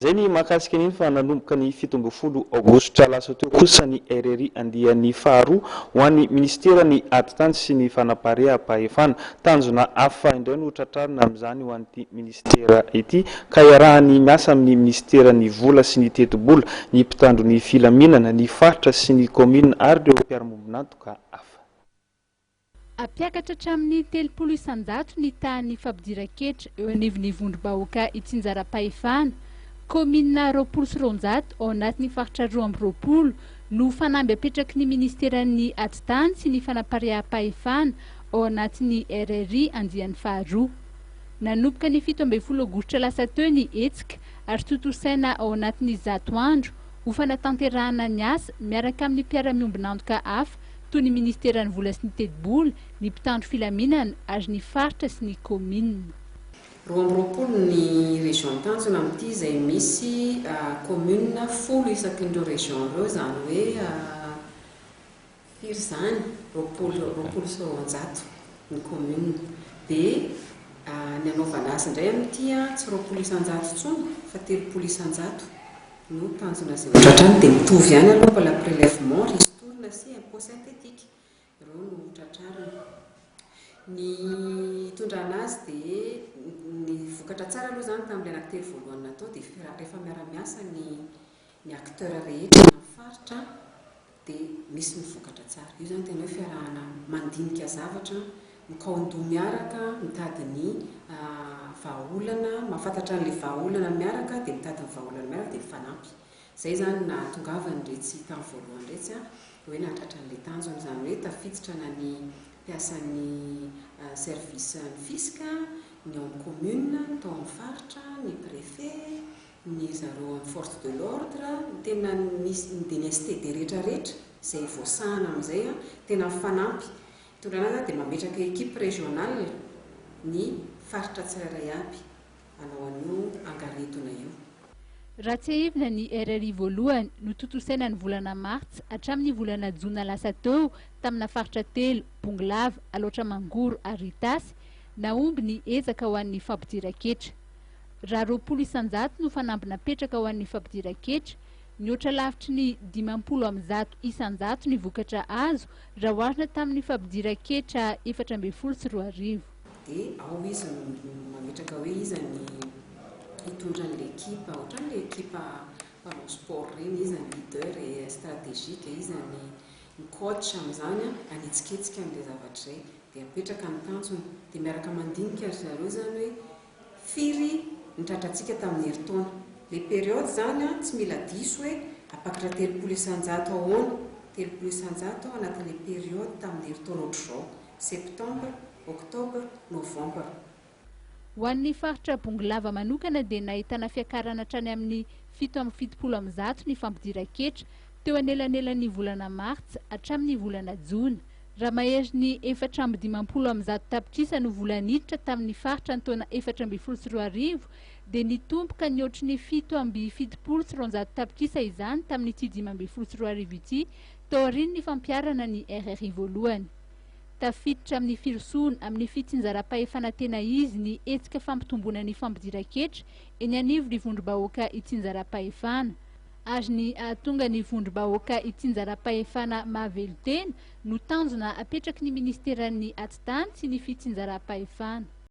Zay ny mahakasika an'iny fa nanomboka ny 17 Aogositra lasa teo kosa ny RRI andian'ny faharoa ho an'ny ministera ny adi-tany sy ny fanapaream-pahefana. Tanjona hafa indray no tratrarina amin'izany ho an'ity ministera ity ka iarahany miasa amin'ny ministera ny vola sy ny teti-bola, ny mpitandro ny filaminana, ny faritra sy ny komina ary ireo mpiara-mombonantoka hafa. Apiakatra hatramin'ny 300 isan-jato ny tahan'ny fampidiran-ketra eo anivon'ny vondrom-bahoaka Itsinjaram-pahefana. Komina 20 sy 200 ao anatin'ny faritra 220 no fanamby apetraky ny ministeran'ny adi-tany sy ny fanapaream-pahefana ao anatin'ny RRI andian'ny faharoa. Nanomboka ny 17 Aogositra lasa teo ny hetsika ary totosaina ao anatin'ny 100 andro ho fanatanterahana ny asa miaraka amin'ny mpiara-miombonantoka hafa toy ny ministeran'ny vola sy ny teti-bola, ny mpitandro filaminana ary ny faritra sy ny komina. 20 ny région Tanjona amin'ity izay misy commune 10 isakin'ireo région ireo, izany hoe firy izany 20 sy 100 ny commune. Dia ny anaovana azy indray amin'ity tsy 20 isan-jato intsony fa 30 isan-jato no tanjona izay tratrany, dia mitovy ihany aloha la prélèvement, ristourne sy impôt synthétique ireo no tratrarina. Ny tondrana azy dia ny vokatra tsara aloha izany tamin'ilay anankitelo voalohany natao, dia rehefa miara-miasa ny acteur rehetra na faritra dia misy ny vokatra tsara. Io izany tena hoe fiarahana mandinika zavatra, mikaondo miaraka, mitady ny vahaolana, mahafantatra an'ilay vahaolana miaraka dia mitady ny vahaolana miaraka dia mifanampy. Izay izany nahatongavany iretsy tamin'ny voalohany iretsy hoe nahatratra an'ilay tanjona, izany hoe tafiditra na ny mpiasan'ny service ny fiska, ny ao amin'ny commune, tao amin'ny faritra, ny préfet, ny zareo amin'ny force de l'ordre, tena misy ny DNSTD rehetrarehetra izay voasahana amin'izay tena mifanampy. Tondrana dia mametraka équipe régionale ny faritra tsirairay aby hanao an'io angaretona io. Raha tsy ahivina ny RRI voalohany no totosaina ny volana martsa hatramin'ny volana jona lasa teo tamina faritra telo Bonglava, Aloatra Mangoro ary Itasy, naomby ny ezaka ho an'ny fampidiran-ketra. Raha 20 isan-jato no fanambina petraka ho an'ny fampidiran-ketra, mihoatra lavitry ny 50 isan-jato ny vokatra azo raha oharina tamin'ny fampidiran-ketra 14 sy 20. Dia ao izy mametraka hoe iza ny hitondra l'équipe, ohatran'ny l'équipe mpanao sport reny, iza ny leader et stratégique, iza ny coach amin'izany anetsiketsika amin'ilay zavatra izay, dia apetraka ny tanjona dia miaraka mandinika ry zareo izany hoe firy ny tratrantsika tamin'ny herintaona. Ilay période izany tsy mila diso hoe apakatra 30 isan-jato ahoana, 30 isan-jato anatin'ilay période tamin'ny herintaona ohatr'izao septembre, octobre, novembre. Ho an'ny faritra Bonglava manokana dia nahitana fiakarana hatrany amin'ny 70 ny fampidiran-ketra teo anelanelan'ny volana martsa hatramin'ny volana jona. Raha mahery ny 450 tapitrisa no volaniditra tamin'ny faritra ny taona 14 sy 20, dia nitomboka ny ohatry ny 770 sy 200 tapitrisa izany tamin'ny 15 sy 20 ity tao aoriany ny fampiarana ny RRI voalohany. Tafiditra amin'ny firosoana amin'ny fitsinjaram-pahefana tena izy ny hetsika fampitomboana ny fampidiran-ketra eny anivon'ny vondrom-bahoaka Itsinjaram-pahefana, ary ny ahatonga ny vondrom-bahoaka Itsinjaram-pahefana mahavelo-tena no tanjona apetraky ny ministeran'ny adi-tany sy ny fitsinjaram-pahefana.